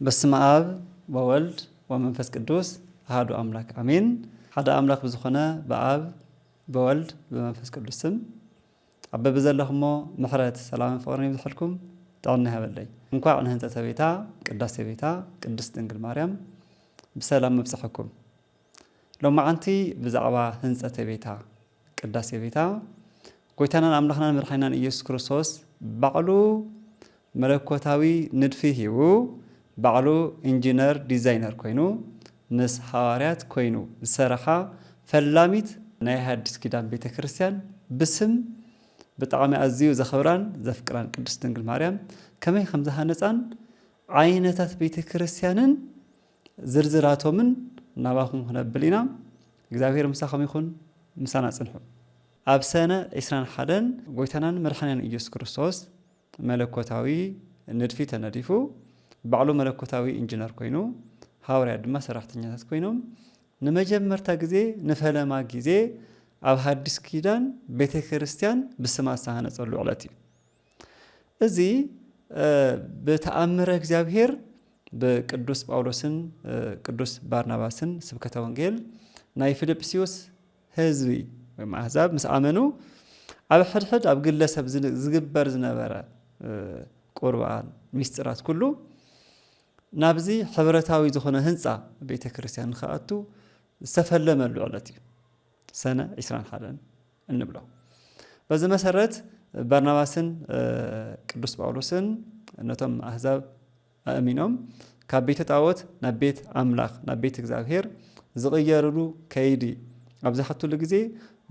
بسم آب وولد ومنفس قدوس هادو أملاك أمين هذا أملاك بزخنا بآب بولد بمنفس قدوس سم عبا بزلهم محرات سلام فورني بزحلكم تعالنا هبلي نكوع عن هنتا تبيتا قداس تبيتا قدس تنقل مريم بسلام مبسحكم لو ما عنتي بزعبا هنتا تبيتا قداس تبيتا قويتانا أملاكنا مرحينا إيسوس كريستوس بعلو ملكوتاوي ندفيه بعلو انجينير ديزاينر كوينو نس حواريات كوينو بصراحة فلاميت ناي حديث كيدان بيت كريستيان بسم بطعامي أزيو زخوران زفكران قدس دنقل مريم كما خمسها نصان عينتات بيت كريستيانن زرزراتهم نباهم هنا بلينا እግዚአብሔር مساخم يكون مسانا صنحو أبسانا إسران حدن قويتانان مرحنان إيسوس كريستوس ملكوتاوي ندفي تنديفو بعلو ملكوتاوي انجينير كوينو هاوريا دما سراحتنيات كوينوم نمجمرتا غزي نفلما غزي اب حديث كيدان بيت كريستيان بسما سانصلو علتي ازي بتامر እግዚአብሔር بقدوس باولوسن قدوس بارناباسن سبكتا وانجيل ناي فيليبسيوس هزبي وما احزاب مسامنو اب حدحد اب ግለሰብ ዝግበር ዝነበረ ቁርባን ሚስጥራት ኩሉ ናብዚ ሕብረታዊ ዝኾነ ህንጻ ቤተ ክርስቲያን ከኣቱ ዝተፈለመሉ ዕለት እዩ ሰነ 21 እንብለው በዚ መሰረት ባርናባስን ቅዱስ ጳውሎስን ነቶም አህዛብ አሚኖም ካብ ቤተ ጣዖት ናብ ቤት አምላኽ ናብ ቤት እግዚአብሔር ዝቕየርሉ ከይዲ ኣብዛሕትሉ ግዜ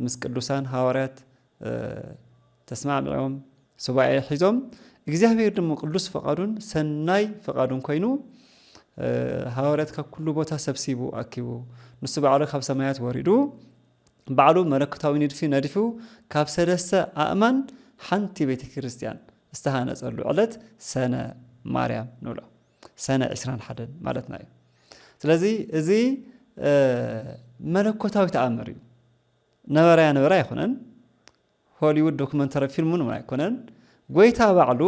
ምስ ቅዱሳን ሐዋርያት ተስማዕምዖም ሱባኤ ሒዞም እግዚአብሔር ደሞ ቅዱስ ፈቃዱን ሰናይ ፈቃዱን ኮይኑ ሐዋርያት ከኩሉ ቦታ ሰብሲቡ አኪቡ ንሱ በዓሉ ካብ ሰማያት ወሪዱ በዓሉ መለኮታዊ ንድፊ ነድፉ ካብ ሰለስተ አእማን ሓንቲ ቤተ ክርስቲያን ዝተሃነጸሉ ዕለት ሰነ ማርያም ንብሎ ሰነ 21 ማለትና እዩ ስለዚ እዚ መለኮታዊ ተአምር እዩ ነበራ ይኹነን ሆሊውድ ዶክመንተሪ ፊልሙን አይኮነን ጎይታ ባዕሉ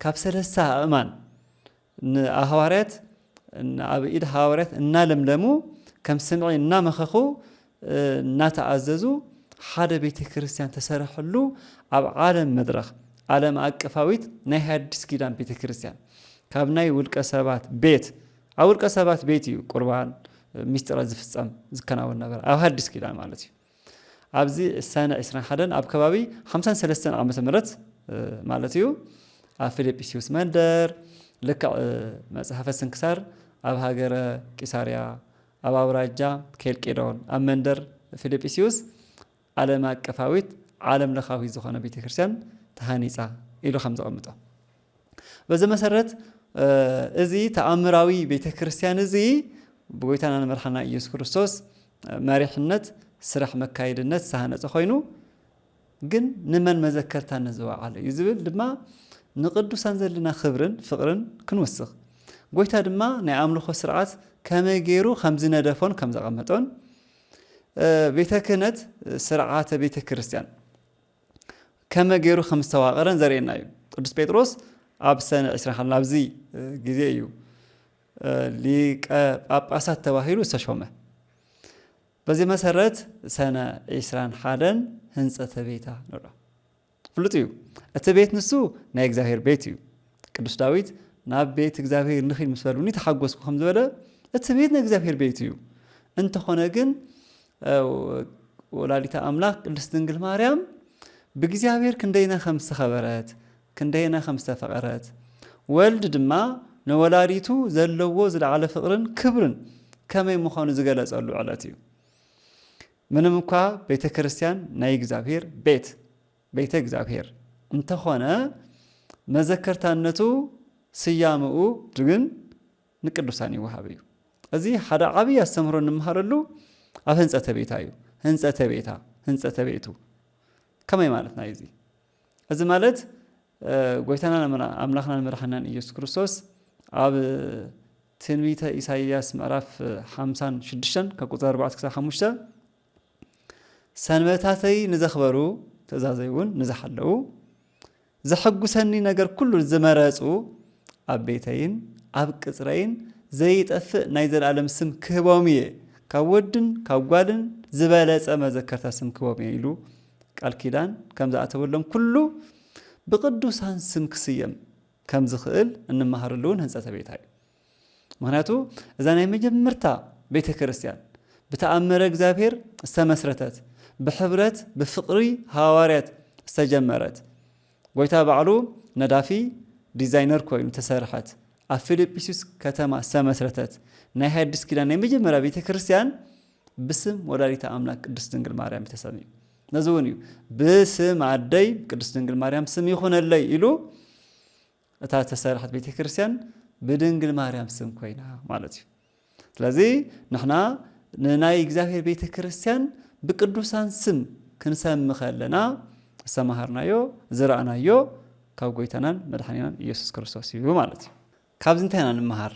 ካብ ሰለስተ አእማን ንሐዋርያት ኣብ ኢድ ሐዋርያት እና ለምለሙ ከም ስምዒ እና መኸኹ እናተኣዘዙ ሓደ ቤተ ክርስቲያን ተሰርሐሉ ኣብ ዓለም መድረኽ ዓለም አቀፋዊት ናይ ሓድስ ኪዳን ቤተ ክርስቲያን ካብ ናይ ውልቀ ሰባት ቤት ኣብ ውልቀ ሰባት ቤት እዩ ቁርባን ሚስጥራት ዝፍጸም ዝከናወን ነበር ኣብ ሓድስ ኪዳን ማለት እዩ ኣብዚ ሰነ 21 ኣብ ከባቢ 53 ዓመተ ምህረት ማለት እዩ ኣብ ፊልጵስዩስ መንደር ልክዕ መጽሐፈ ስንክሳር ኣብ ሃገረ ቂሳርያ ኣብ አውራጃ ኬልቄዶን ኣብ መንደር ፊልጵስዩስ ዓለም አቀፋዊት ዓለም ለኻዊ ዝኾነ ቤተ ክርስቲያን ተሃኒጻ ኢሉ ከም ዘቐምጦ በዚ መሰረት እዚ ተአምራዊ ቤተ ክርስቲያን እዚ ብጎይታና መርሐና ኢየሱስ ክርስቶስ መሪሕነት ስራሕ መካይድነት ዝተሃነጸ ኮይኑ ግን ንመን መዘከርታ ነዝዋዓለ እዩ ዝብል ድማ ንቅዱሳን ዘለና ክብርን ፍቅርን ክንወስኽ ጎይታ ድማ ናይ አምልኾ ስርዓት ከመይ ገይሩ ከም ዝነደፎን ከም ዘቐመጦን ቤተ ክህነት ስርዓተ ቤተ ክርስቲያን ከመይ ገይሩ ከም ዝተዋቐረን ዘርእየና እዩ ቅዱስ ጴጥሮስ ኣብ ሰነ 21 ኣብዚ ግዜ እዩ ሊቀ ጳጳሳት ተባሂሉ ዝተሾመ በዚ መሰረት ሰነ 21 ህንጸተ ቤታ ንብሎ ፍሉጥ እዩ እቲ ቤት ንሱ ናይ እግዚአብሔር ቤት እዩ ቅዱስ ዳዊት ናብ ቤት እግዚአብሔር ንኺድ ምስ በሉኒ ተሓጎስኩ ከም ዝበለ እቲ ቤት ናይ እግዚአብሔር ቤት እዩ እንተኾነ ግን ወላዲተ አምላክ ቅድስት ድንግል ማርያም ብእግዚአብሔር ክንደይና ከም ዝተኸበረት ክንደይና ከም ዝተፈቐረት ወልድ ድማ ንወላዲቱ ዘለዎ ዝለዓለ ፍቅርን ክብርን ከመይ ምዃኑ ዝገለጸሉ ዕለት እዩ ምንም እንኳ ቤተ ክርስቲያን ናይ እግዚአብሔር ቤተ እግዚአብሔር እንተኾነ መዘከርታነቱ ስያምኡ ግን ንቅዱሳን ይወሃብ እዩ እዚ ሓደ ዓብይ አስተምህሮ እንመሃረሉ ኣብ ህንጸተ ቤታ እዩ ህንጸተ ቤቱ ከመይ ማለትና እዚ እዚ ማለት ጎይታና አምላኽና መድኃኒና ኢየሱስ ክርስቶስ ኣብ ትንቢተ ኢሳይያስ ምዕራፍ 56 ከቁጥር 4-5 ሰንበታተይ ንዘኽበሩ ተዛዘይውን ንዝሓለው ዘሐጉሰኒ ነገር ኩሉ ዝመረጹ ኣብ ቤተይን ኣብ ቅጽረይን ዘይጠፍእ ናይ ዘለዓለም ስም ክህቦም እየ ካብ ወድን ካብ ጓልን ዝበለጸ መዘከርታ ስም ክህቦም እየ ኢሉ ቃል ኪዳን ከም ዝኣተወሎም ኩሉ ብቅዱሳን ስም ክስየም ከም ዝኽእል እንመሃረሉን ህንጸተ ቤታ እዩ። ምክንያቱ እዛ ናይ መጀመርታ ቤተ ክርስቲያን ብተኣምረ እግዚአብሔር ዝተመስረተት ብሕብረት ብፍቅሪ ሃዋርያት ዝተጀመረት ጎይታ ባዕሉ ነዳፊ ዲዛይነር ኮይኑ ተሰርሐት ኣብ ፊልጵስዩስ ከተማ ዝተመስረተት ናይ ሐዲስ ኪዳን ናይ መጀመርያ ቤተ ክርስቲያን ብስም ወላዲተ አምላክ ቅድስት ድንግል ማርያም ተሰሚዩ ነዝውን እዩ ብስም አደይ ቅድስት ድንግል ማርያም ስም ይኹነለይ ኢሉ እታ ተሰርሐት ቤተ ክርስቲያን ብድንግል ማርያም ስም ኮይና ማለት እዩ። ስለዚ ንሕና ንናይ እግዚአብሔር ቤተ ክርስቲያን ብቅዱሳን ስም ክንሰምኽ ከለና ዝተማሃርናዮ ዝረአናዮ ካብ ጎይታናን መድኃኒናን ኢየሱስ ክርስቶስ እዩ ማለት እዩ። ካብዚ እንታይ ኢና ንመሃር?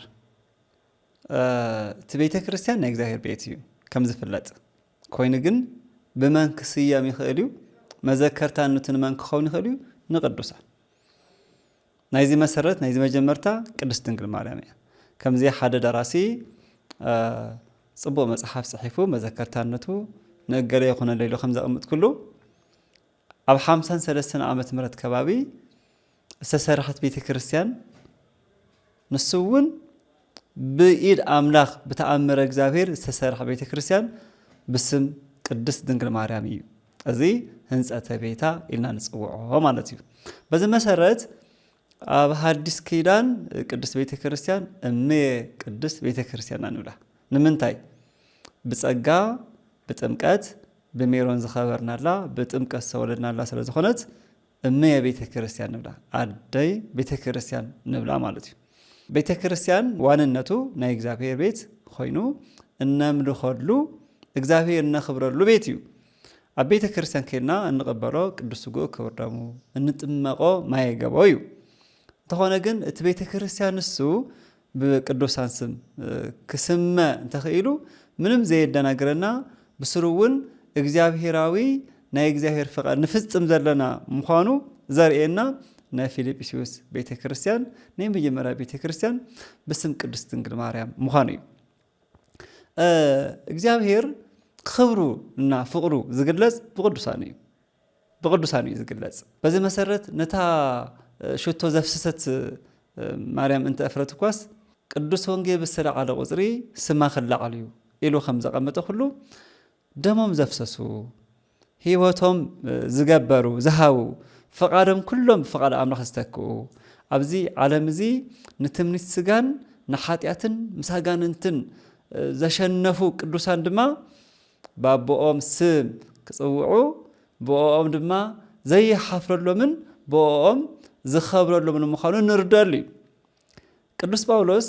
እቲ ቤተ ክርስቲያን ናይ እግዚአብሔር ቤት እዩ ከም ዝፍለጥ ኮይኑ ግን ብመን ክስያም ይኽእል እዩ? መዘከርታ ንመን ክኸውን ይኽእል እዩ? ንቅዱሳን። ናይዚ መሰረት ናይዚ መጀመርታ ቅድስት ድንግል ማርያም እያ። ከምዚ ሓደ ደራሲ ጽቡቕ መጽሓፍ ጽሒፉ መዘከርታነቱ ንገለ ይኹነለይ ኢሉ ከም ዘቐምጥ ኩሉ ኣብ 53 ዓመተ ምህረት ከባቢ ዝተሰርሐት ቤተ ክርስቲያን ንሱ እውን ብኢድ አምላኽ ብተኣምረ እግዚአብሔር ዝተሰርሐ ቤተ ክርስቲያን ብስም ቅድስት ድንግል ማርያም እዩ። እዚ ህንጸተ ቤታ ኢልና ንጽውዖ ማለት እዩ። በዚ መሰረት ኣብ ሐዲስ ኪዳን ቅድስት ቤተ ክርስቲያን እምየ ቅድስት ቤተ ክርስቲያን ንብላ። ንምንታይ? ብጸጋ ብጥምቀት ብሜሮን ዝኸበርናላ ብጥምቀት ዝተወለድናላ ስለ ዝኾነት እምየ ቤተ ክርስቲያን ንብላ፣ አደይ ቤተ ክርስቲያን ንብላ ማለት እዩ። ቤተ ክርስቲያን ዋንነቱ ናይ እግዚአብሔር ቤት ኮይኑ እነምልኸሉ እግዚአብሔር እነኽብረሉ ቤት እዩ። ኣብ ቤተ ክርስቲያን ከይድና እንቕበሎ ቅዱስ ስጉእ ክቡር ደሙ እንጥመቆ ማየ ገቦ እዩ። እንተኾነ ግን እቲ ቤተ ክርስቲያን ንሱ ብቅዱሳን ስም ክስመ እንተኽኢሉ ምንም ዘየደናግረና ብስሩ እውን እግዚአብሔራዊ ናይ እግዚአብሔር ፍቃድ ንፍጽም ዘለና ምዃኑ ዘርኤና ናይ ፊልጵስዩስ ቤተ ክርስቲያን ናይ መጀመርያ ቤተ ክርስቲያን ብስም ቅድስት ድንግል ማርያም ምዃኑ እዩ። እግዚአብሔር ክብሩ እና ፍቅሩ ዝግለጽ ብቅዱሳን እዩ ዝግለጽ። በዚ መሰረት ነታ ሽቶ ዘፍሰሰት ማርያም እንተ እፍረት ኳስ ቅዱስ ወንጌል ብዝተለዓለ ቁጽሪ ስማ ክላዓል እዩ ኢሉ ከም ዘቐመጠ ኩሉ ደሞም ዘፍሰሱ ህይወቶም ዝገበሩ ዝሃቡ ፈቃዶም ኩሎም ብፈቃድ አምላኽ ዝተክኡ ኣብዚ ዓለም እዚ ንትምኒት ስጋን ንኃጢአትን ምሳጋንንትን ዘሸነፉ ቅዱሳን ድማ ባቦኦም ስም ክጽውዑ ብኦም ድማ ዘይሓፍረሎምን ብኦም ዝኸብረሎምን ምዃኑ ንርዳሉ እዩ። ቅዱስ ጳውሎስ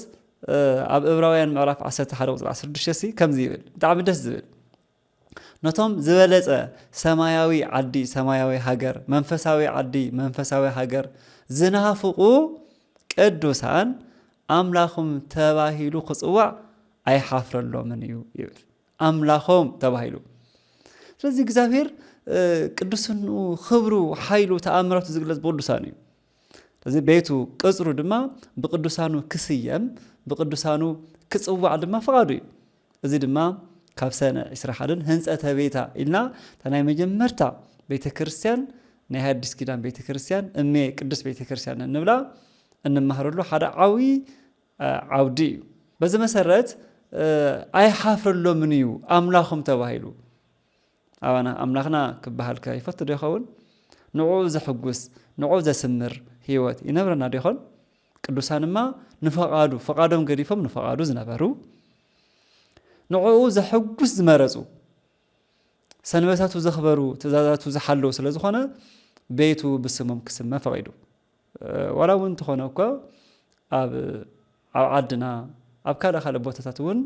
ኣብ ዕብራውያን ምዕራፍ 11:16 ከምዚ ይብል ብጣዕሚ ደስ ዝብል ነቶም ዝበለጸ ሰማያዊ ዓዲ ሰማያዊ ሃገር መንፈሳዊ ዓዲ መንፈሳዊ ሃገር ዝናፍቁ ቅዱሳን አምላኾም ተባሂሉ ክጽዋዕ ኣይሓፍረሎምን እዩ ይብል። አምላኾም ተባሂሉ። ስለዚህ እግዚአብሔር ቅዱስኑ ክብሩ ሓይሉ ተኣምራቱ ዝግለጽ ብቅዱሳን እዩ። ስለዚህ ቤቱ ቅጽሩ ድማ ብቅዱሳኑ ክስየም ብቅዱሳኑ ክጽዋዕ ድማ ፈቃዱ እዩ። እዚ ድማ ካብ ሰነ 21 ህንጸተ ቤታ ኢልና ተናይ መጀመርታ ቤተ ክርስቲያን ናይ ሐዲስ ኪዳን ቤተ ክርስቲያን እምየ ቅድስት ቤተ ክርስቲያን እንብላ እንመሃረሉ ሓደ ዓብይ ዓውዲ እዩ። በዚ መሰረት ኣይሓፍረሎምን እዩ አምላኾም ተባሂሉ። ኣባና አምላኽና ክበሃል ይፈቱ ዶ ይኸውን? ንዑ ዘሕጉስ ንዑ ዘስምር ህይወት ይነብረና ዶ ይኾን? ቅዱሳንማ ንፈቃዱ ፈቃዶም ገዲፎም ንፈቃዱ ዝነበሩ ንዑ ዘሕጉስ ዝመረጹ ሰንበታቱ ዘኽበሩ ትእዛዛቱ ዝሓለዉ ስለ ዝኾነ ቤቱ ብስሞም ክስመ ፈቂዱ። ዋላ እውን እንተኾነ እኳ ኣብ ዓድና ኣብ ካልእ ቦታታት እውን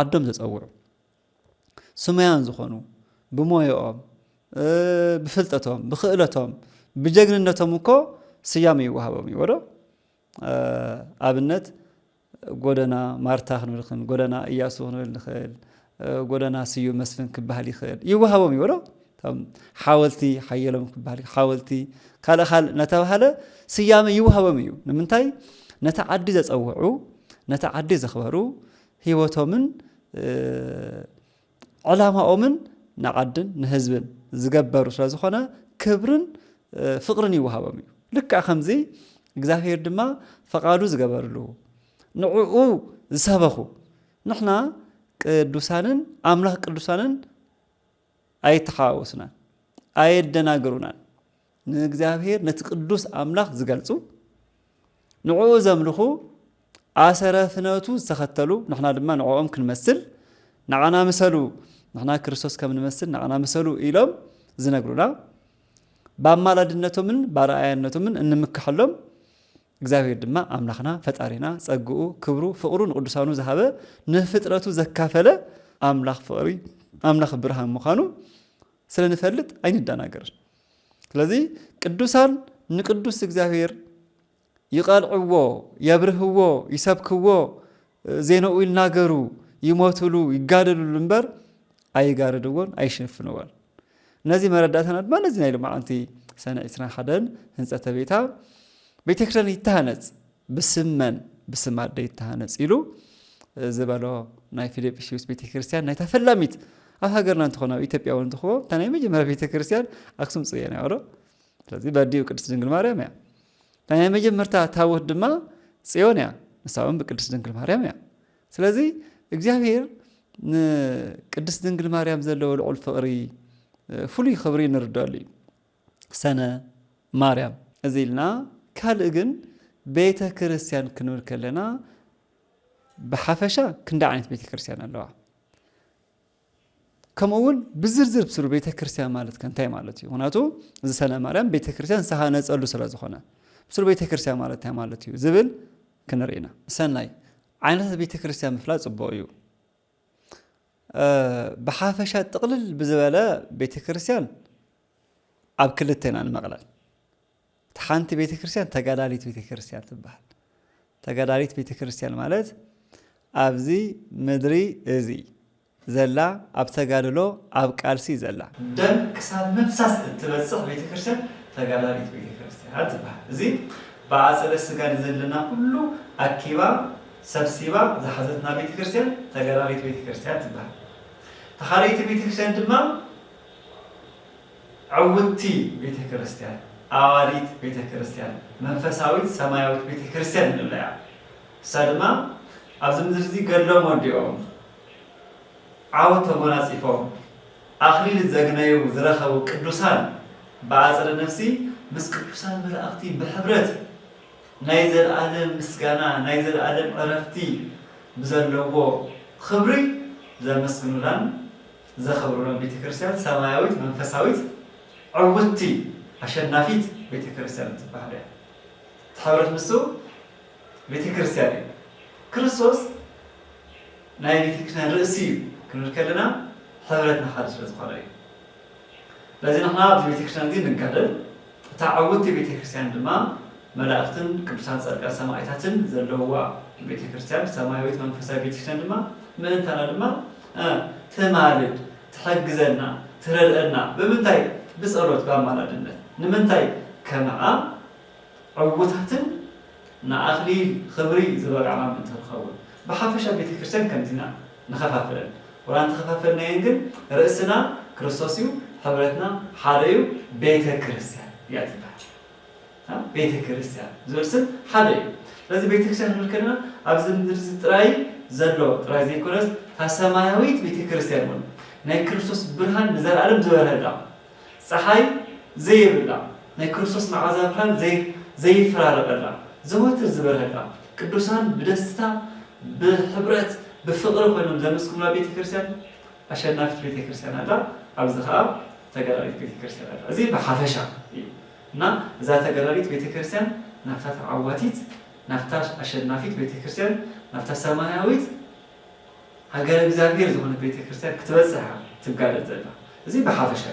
ዓዶም ዘጸውዑ ስሙያን ዝኾኑ ብሞዮኦም ብፍልጠቶም ብኽእለቶም ብጀግንነቶም እኮ ስያሜ ይወሃቦም እዩ ወዶ። ኣብነት ጎደና ማርታ ክንብል ጎደና ኢያሱ ክንብል ንኽእል ጎደና ስዩም መስፍን ክበሃል ይኽእል ይወሃቦም እዩ ወዶ። ሓወልቲ ሓየሎም ክበሃል ሓወልቲ ካልእ ነተባሃለ ስያሜ ይወሃቦም እዩ። ንምንታይ? ነታ ዓዲ ዘጸውዑ ነታ ዓዲ ዘኽበሩ ህይወቶምን ዕላማኦምን ንዓድን ንህዝብን ዝገበሩ ስለ ዝኾነ ክብርን ፍቅርን ይወሃቦም እዩ ልክዕ ከምዚ እግዚአብሔር ድማ ፈቃዱ ዝገበርሉ ንዕኡ ዝሰበኹ ንሕና ቅዱሳንን ኣምላኽ ቅዱሳንን ኣይተሓዋወሱናን ኣየደናግሩናን ንእግዚአብሔር ነቲ ቅዱስ ኣምላኽ ዝገልጹ ንዕኡ ዘምልኹ ኣሰረፍነቱ ዝተኸተሉ ንሕና ድማ ንዕኦም ክንመስል ንዓና ምሰሉ ንሕና ክርስቶስ ከም ንመስል ንዓና ምሰሉ ኢሎም ዝነግሩና በአማላድነቶምን በአርአያነቶምን እንምክሐሎም እግዚአብሔር ድማ አምላኽና ፈጣሪና ጸግኡ ክብሩ ፍቅሩ ንቅዱሳኑ ዝሃበ ንፍጥረቱ ዘካፈለ አምላኽ ፍቅሪ አምላኽ ብርሃን ምዃኑ ስለንፈልጥ ኣይንዳናገር ስለዚህ ቅዱሳን ንቅዱስ እግዚአብሔር ይቀልዕዎ የብርህዎ ይሰብክዎ ዜናኡ ይናገሩ ይሞትሉ ይጋደሉሉ እምበር ኣይጋርድዎን ኣይሸፍንዎን ነዚ መረዳእታና ድማ ነዚ ናይ ልማዓንቲ ሰነ 21 ህንፀተ ቤታ ቤተክርስቲያን ይተሃነጽ ብስመን ብስማደ ይተሃነጽ ኢሉ ዝበሎ ናይ ፊልጵስዩስ ቤተክርስቲያን ናይ ተፈላሚት ኣብ ሃገርና እንትኾነ ኢትዮጵያ ወን እንትኾ ታናይ መጀመርያ ቤተክርስቲያን አክሱም ጽዮን ያወሮ ስለዚህ በዲው ቅድስት ድንግል ማርያም ያ ታናይ መጀመርታ ታቦት ድማ ጽዮን ያ ንሳውን በቅድስት ድንግል ማርያም ያ ስለዚህ እግዚአብሔር ቅድስት ድንግል ማርያም ዘለዎ ልዑል ፍቅሪ ፍሉይ ክብሪ ንርዳሉ ሰነ ማርያም እዚልና ካልእ ግን ቤተ ክርስቲያን ክንብል ከለና ብሓፈሻ ክንዳ ዓይነት ቤተ ክርስቲያን ኣለዋ ከምኡውን ብዝርዝር ብስሩ ቤተ ክርስቲያን ማለት ከንታይ ማለት እዩ ምክንያቱ እዚ ሰነ ማርያም ቤተ ክርስቲያን ዝተሃነፀሉ ስለ ዝኾነ ብስሩ ቤተ ክርስቲያን ማለት እንታይ ማለት እዩ ዝብል ክንርኢና ሰናይ ዓይነት ቤተ ክርስቲያን ምፍላጥ ጽቡቕ እዩ بحافشة تقلل بزبالة بيت كريستيان أب كلتين عن مغلال تحانت بيت كريستيان تقالاليت بيت كريستيان تبحل تقالاليت بيت كريستيان مالت أبزي مدري إزي زلا أب تقاللو أب كالسي زلا دم كساب مفساس تبسخ بيت كريستيان تقالاليت بيت كريستيان تبحل زي بعض السجان زلنا كله أكيبا سبسيبا زحزتنا بيت كريستيان تقالاليت بيت كريستيان تبحل تخاريت بيت كريستيان دما عودتي بيت كريستيان أواريت بيت كريستيان منفساويت سماويت بيت كريستيان نبلع سلمى أبزم درزي قلهم وديهم عاوت مناسفهم أخليل الزقنايو زرخوا قدوسان بعصر نفسي مس قدوسان ملأختي بحبرت نايزل عالم مسكانا نايزل عالم عرفتي بزلوا خبري زي مسكنولان زي خبرولان بيت كريستيان سماويت منفساويت عودتي عشان نافيت بيت كريستيان تبعها تحاولت مسو بيت كريستيان كريستوس ناي بيت كريستيان رئيسي كنا نتكلمنا حضرتنا حادث رزقنا لازم احنا بيت كريستيان دي نقدر تعودتي بيت كريستيان دما ملائكتن كبسان صدق سماعتاتن زلوا بيت كريستيان سماويت منفساوي بيت كريستيان دما من انتنا دما تمالد تحجزنا تردنا بمنتاي بصلوت بامالدنا نمنتاي كما عودتن نأخليل خبري زبر عام تخول بحافشة بيت كريستيان كنتنا نخفافلن ولا نخفافلنا ينقل رأسنا كريستوسيو حضرتنا حاريو بيت كريستيان ياتبع بيت كريستيان زورسن حاريو لازم بيت كريستيان نقولنا أبزم درس تراي زلوا تراي زي كورس فسماويت بيت كريستيان من ناي كريستوس برهان نزار عالم زور هلا صحي زي بلا ناي كريستوس مع عذاب برهان زي فرار بلا زواتر زبر هلا قدوسان بدستا بحبرت بفقر خوينهم زمسكم بيت كريستيان عشان نافت بيت كريستيان هذا أبزخا تقراريت بيت كريستيان هذا زي بحافشة نا إذا تقراريت بيت كريستيان نفتات عواتيت نفتاش عشان نافت بيت كريستيان نفتاش سماويت هاجر إغزابير زمان بيت كريستيان كتبزها تبقى زلا زي بحافشة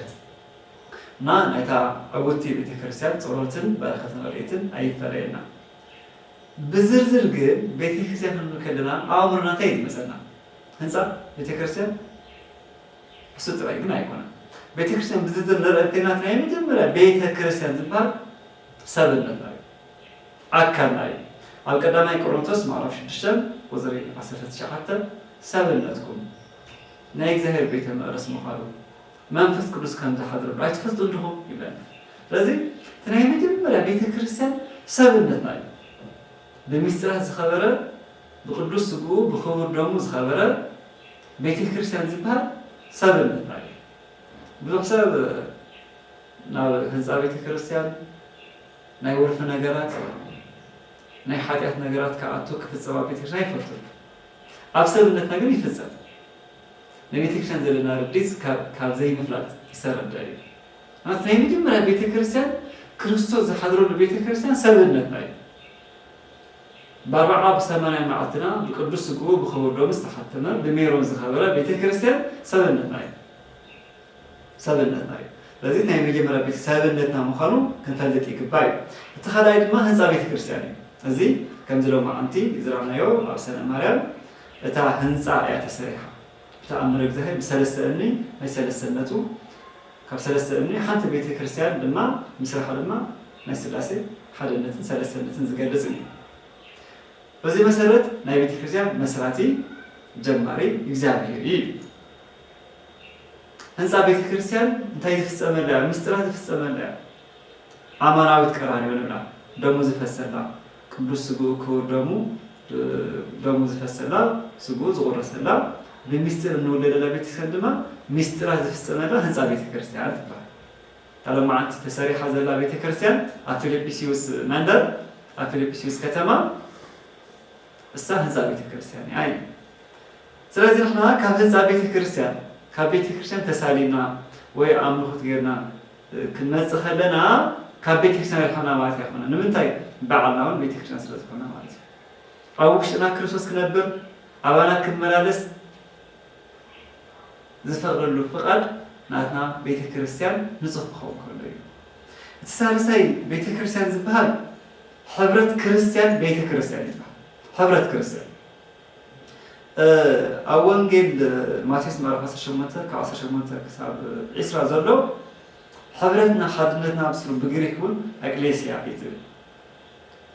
نا نتا عوتي بيت كريستيان صورتن بركتنا وليتن أي فرينا بزرزر جد بيت كريستيان نكلنا عمرنا تيد مثلا هنسا بيت كريستيان بسط رأي بنا يكون بيت كريستيان بزرزر نرأتنا تنايم جمرة بيت كريستيان زبار سبب نلاقي أكل نلاقي القدامى كورنثوس ما أعرفش نشتم وزري عسرت شعته سبنتكم نايجزهر بيت المقدس مخالو منفس قدس كان تحضر لا تفضل لهم يبان لازم تناي مجمع بيت كريستيان سبنتنا بمسترات خبره بقدس سبو بخور دموز خبره بيت كريستيان زبها سبنتنا بحسب ناو هنزا بيت كريستيان ناي ورف نجارات ناي حاجات نجارات كأتو كفتصوا بيت كريستيان يفضل أبسط النت نجاري يفضل نبيت كريستيان زلنا رديس كاب زي مفلات يسرد داري أنا تنايم جمرة بيت كريستيان كريستوس حضروا البيت كريستيان سبنت ناي باربعة بسمانة معتنا بقدس سقو بخبر دومس تحتنا بميرون زخبرة بيت كريستيان سبنت ناي لذي تنايم جمرة بيت سبنتنا مخالو كنفلت يكباي تخيل ما هنزا بيت كريستياني زي كم زلوا مع أنتي زرعنا يوم أو سنة مريم تا هنزا يعتسريها تأمر الزهر بسلسة أمني ما يسلسة النتو كبسلسة أمني حتى بيت كريستيان لما مسرح لما ما يسلسة حد النتن سلسة النتن زجاج زين بزي مسألة ناي بيت كريستيان مسراتي جماري إجزابي هنزا بيت كريستيان انتهي في السماء لا مسترات في السماء لا عمانا وتكراني ولا دمو زفسر لا كبلوس سجو كور دمو زفسر لا سجو زغرس لا بمستر نولد لبيت كريستيان مسترات في السماء لا هنزا بيت كريستيان تبع تعالوا مع أنت تساري حزر لا بيت كريستيان أفيليبيسيوس مندر أفيليبيسيوس كتما السا هنزا بيت كريستيان أي سلازي نحنا كاب هنزا بيت كريستيان كاب بيت كريستيان تسالينا وي أملخت غيرنا كنا تخلنا كاب بيت كريستيان الحنا ما تيخنا نمنتاي بعلنا ون بيت كريستيان سلازكنا ما تي أوكشنا كريستوس كنبر أبانا كملالس زفقر له فقد ناتنا بيت كريستيان نصف بخوم كله الثالثي بيت كريستيان زبهال حبرة كريستيان بيت كريستيان زبهال حبرة كريستيان أوانجيل ماتيس مرافس الشمتة كعصر شمتة كساب إسرا زلو حبرتنا حدنتنا بسلو بجريكون أكليسيا بيت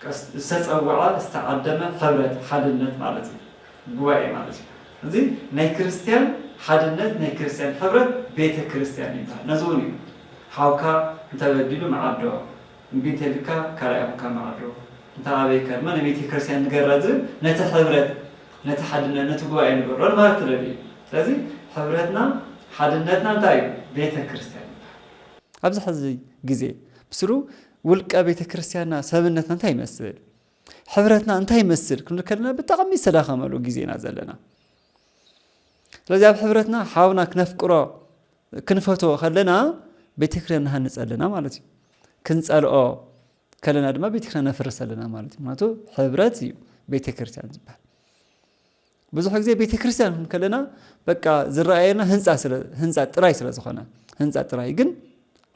كاس أوعى استعدنا حبرة حدنت مالتي بواعي مالتي زين ناي كريستيان حدنت ناي كريستيان حبرة بيت كريستيان يبقى نزوني حاوكا تبدلوا مع الدو بيت لكا كرايبكا مع الدو انت أبيكر ما نبيت كريستيان نجرد نتحبرت نتحدنا نتقوى نبرر ما تربي لازم حبرتنا حدنتنا طيب بيت كريستيان أبز حزي جزء بسرو ولك بيت كريستيان سببنا أنت يمثل حبرتنا أنت يمثل كنا كنا بتعمي سلاخة مالو جزينا زلنا لازم حبرتنا حاولنا كنفكره كنفتو خلنا بيت كريستيان هنسألنا مالتي كنسأل كلنا دم بيت كريستيان نفرس لنا مالتي ماتو حبرتي بيت كريستيان زبال بزح زي بيت كريستيان كلنا بقى زرعينا هنزا تراي سلازخنا هنزا تراي جن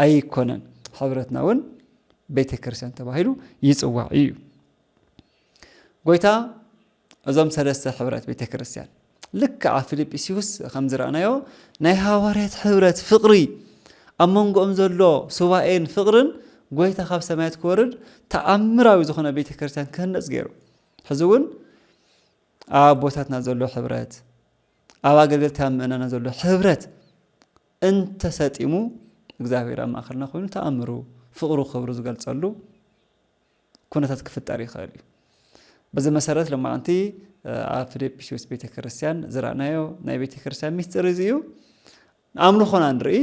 أي كونن حبرتنا ون بيت كريستيان تباهيلو يصوع إيو قويتا أزم سلسة حبرات بيت كريستيان لك على فيليبيسيوس خمس رأنايو نايها وريت حبرات فقري أمونغو أمزلو سواءين فقرن قويتا خاب سمايت كورد تأمراوي زخنا بيت كريستيان كهنس غيرو حزون أبوتاتنا زلو حبرات أواجل تامنا نزلو حبرات أنت ساتيمو እግዚአብሔር ማخرنا ኮይኑ ተአምሩ ፍቅሩ خبرو ዝገልጸሉ ኩነታት ክፍጠር ይኽእል እዩ በዚ መሰረት ለማ አንቲ አፍሪፒሲዮስ ቤተክርስቲያን ዝራናዮ ናይ ቤተክርስቲያን ሚስጥር እዩ አምልኾና ንርኢ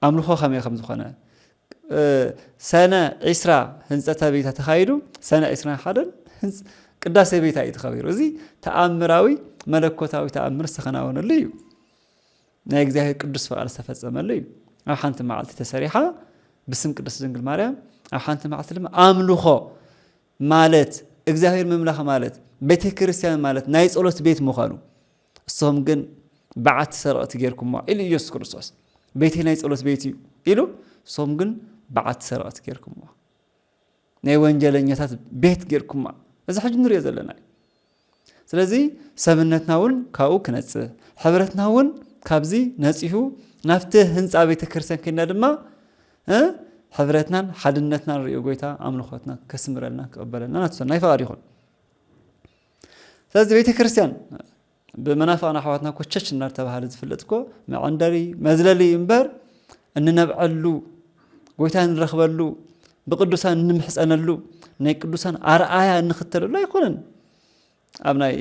አምልኾ ከመይ ከም ዝኾነ ሰነ 20 ህንጸተ ቤታ ተኻይዱ ሰነ 20 ሓደን ቅዳሴ ቤታ ይተኸቢሩ እዚ ተአምራዊ መለኮታዊ ተአምር ዝተኸናወነሉ እዩ ናይ እግዚአብሔር ቅዱስ ፈቃድ ዝተፈጸመሉ እዩ أو حنت معلت تسريحة باسم قدس دنجل مريم أو حنت معلت لما أملخو مالت إجزاهير مملكة مالت بيت كريستيان مالت نايس أولت بيت مخالو الصهم جن بعد سرقة تجيركم ما إلي يسوع كريستوس بيتي نايس أولت بيتي إلو صهم جن بعد سرقة تجيركم ما ناي وانجيلين يتات بيت جيركم ما إذا حاجة نريد لنا سلزي سبنتنا ون كاو كنت حبرتنا ون كابزي نسيهو نافته هنس أبي تكرسن كنا دما حضرتنا حدنتنا ريو قويتا أملخوتنا كسمرلنا قبلنا نتصنع يفاريخون ስለዚህ ቤተ ክርስቲያን ብመናፍቃና ኣሕዋትና ኮቸች እናተባሃለ ዝፍለጥኮ መዐንደሪ መዝለሊ እምበር እንነብዐሉ ጎይታ ንረኽበሉ ብቅዱሳን ንምሕፀነሉ ናይ ቅዱሳን ኣርኣያ እንኽተለሉ ኣይኮነን። ኣብ ናይ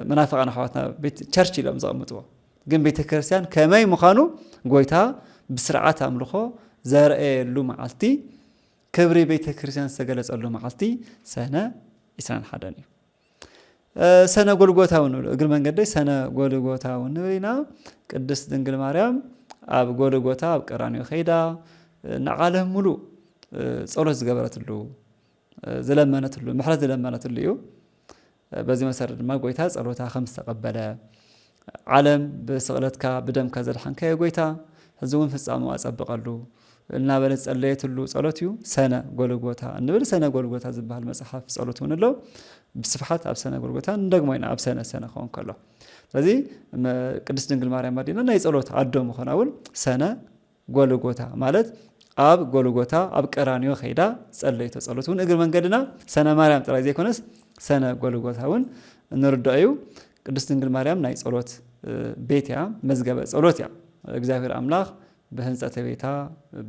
መናፍቃና ኣሕዋትና ቤት ቸርች ኢሎም ዘቐምጥዎ ግን ቤተ ክርስቲያን ከመይ ምዃኑ ጎይታ ብስርዓት ኣምልኾ ዘርአየሉ መዓልቲ ክብሪ ቤተ ክርስቲያን ዝተገለጸሉ መዓልቲ ሰነ 21 እዩ። ሰነ ጎልጎታ እውን እግር መንገዲ ሰነ ጎልጎታ እውን ንበይና ቅድስት ድንግል ማርያም ኣብ ጎልጎታ ኣብ ቀራንዮ ኸይዳ ንዓለም ሙሉእ ጸሎት ዝገበረትሉ ዝለመነትሉ ምሕረት ዝለመነትሉ እዩ። በዚ መሰረት ድማ ጎይታ ጸሎታ ከም ዝተቐበለ ዓለም ብስቕለትካ ብደምካ ዘድሓንካዮ ጎይታ ሕዚ እውን ፍጻመ ኣጸብቐሉ እናበለ ጸለየትሉ ጸሎት እዩ ሰነ ጎልጎታ እንብል። ሰነ ጎልጎታ ዝበሃል መጽሓፍ ጸሎት እውን ኣሎ። ብስፍሓት ኣብ ሰነ ጎልጎታ እንደግሞ ኢና ኣብ ሰነ ክኸውን ከሎ ስለዚ ቅድስት ድንግል ማርያም ኣዴና ናይ ጸሎት ኣዶ ምዃና እውን ሰነ ጎልጎታ ማለት ኣብ ጎልጎታ ኣብ ቀራንዮ ኸይዳ ጸለይቶ ጸሎት እውን እግር መንገድና ሰነ ማርያም ጥራይ ዘይኮነስ ሰነ ጎልጎታ እውን እንርዳእ እዩ። ቅድስት ድንግል ማርያም ናይ ጸሎት ቤት እያ፣ መዝገበ ጸሎት እያ። እግዚአብሔር ኣምላኽ ብህንጸተ ቤታ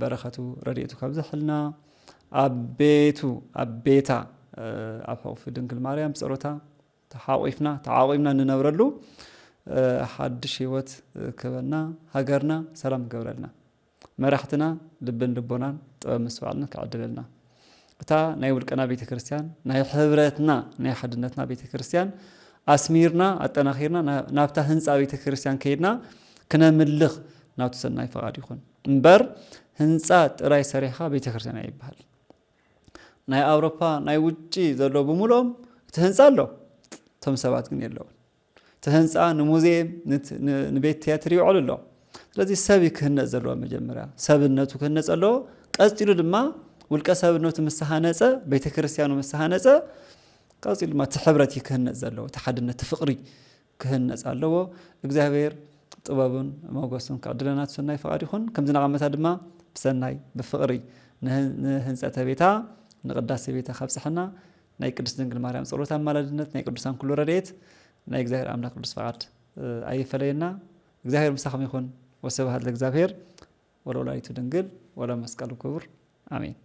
በረኸቱ ረድኤቱ ካብ ዘሕልና ኣብ ቤቱ ኣብ ቤታ ኣብ ሕቑፊ ድንግል ማርያም ጸሎታ ተዓቂፍና እንነብረሉ ሓድሽ ህይወት ክበና ሃገርና ሰላም ክገብረልና መራሕትና ልብን ልቦናን ጥበብ ምስዋዕልን ክዕድለልና እታ ናይ ውልቀና ቤተ ክርስቲያን ናይ ሕብረትና ናይ ሓድነትና ቤተ ክርስቲያን ኣስሚርና ኣጠናኺርና ናብታ ህንፃ ቤተ ክርስቲያን ከይድና ክነምልኽ ናብቲ ሰናይ ፈቓድ ይኹን እምበር ህንፃ ጥራይ ሰሪሕኻ ቤተ ክርስቲያን ኣይበሃል። ናይ ኣውሮፓ ናይ ውጪ ዘሎ ብምሎም እቲ ህንፃ ኣሎ፣ እቶም ሰባት ግን የለውን። እቲ ህንፃ ንሙዚየም ንቤት ቲያትር ይውዕል ኣሎ። ስለዚ ሰብ ክህነፅ ዘለዎ መጀመርያ ሰብነቱ ክህነፅ ኣለዎ። ቀፂሉ ድማ ውልቀ ሰብነቱ ምሳሃነፀ ቤተ ክርስቲያኑ ምሳሃነፀ ቀፂሉ ድማ እቲ ሕብረት ክህነፅ ዘለዎ እቲ ሓድነት እቲ ፍቕሪ ክህነፅ ኣለዎ። እግዚአብሔር ጥበቡን ሞገሱን ከዕድለና ሰናይ ፈቃድ ይኹን። ከምዚ ነቐመታ ድማ ብሰናይ ብፍቕሪ ንህንፀተ ቤታ ንቅዳሴ ቤታ ካብፅሐና ናይ ቅድስት ድንግል ማርያም ጸሎት ኣማላድነት ናይ ቅዱሳን ኩሉ ረድኤት ናይ እግዚአብሔር ኣምላክ ቅዱስ ፈቃድ ኣይፈለየና። እግዚአብሔር ምሳኹም ይኹን። ወስብሐት ለእግዚአብሔር ወለወላዲቱ ድንግል ወለመስቀሉ ክቡር አሜን።